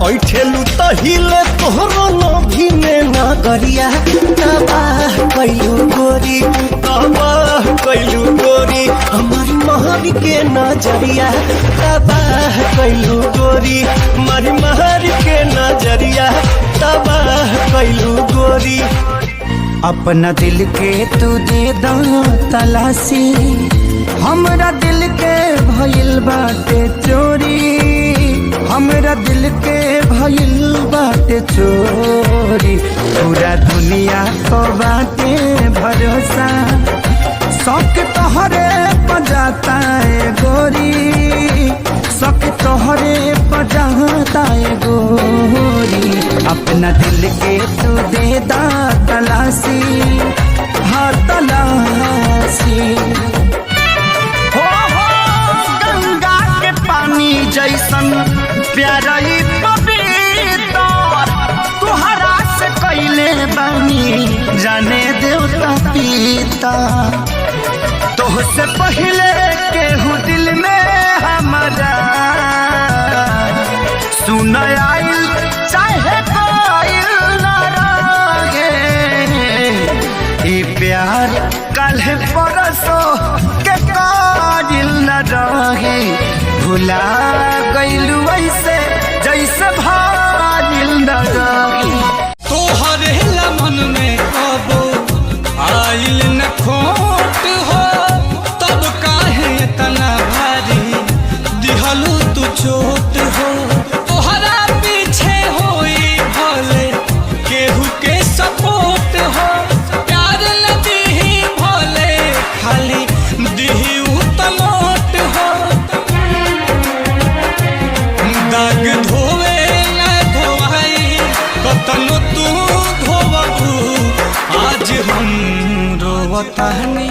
ऐठेलू तो हिले तोहरो नभी में नगरिया तबाह कैलू गोरी तबाह कैलू गोरी हमारी महर के नजरिया तबाह कैलू गोरी हमारी महर के नजरिया तबाह कैलू गोरी। अपना दिल के तू दे दा तलाशी हमरा दिल के भइल बाटे चोरी हमरा दिल के भइल बाटे चोरी पूरा दुनिया को बाटे भरोसा शौक तोहरे बजाता है गोरी शौक तोहरे बजाता है गोरी अपना दिल के तू दे दा तलाशी हाँ तलाशी। गंगा के पानी जैसन प्यारा पवित्र तुहरा से कैले बानी जाने देवता पिता तोहसे पहले केहू दिल में हमारा सुन आइल चाहे कोइल न रहे ई प्यार कल परसो के काजिल न रहे भुला गइलू ऐसे जैसे भाजिल न रहे तोहरे मन में कबो आइल न खोट हो तब काहे इतना भारी दिहलू तू चोट हो तोहरा पीछे होई भले केहू के सपोर्ट हो प्यार न दीही भले खाली दीही उतलोट हो दाग धोवे न धोवाई कतनो तू धोबू आज हम रोवतानी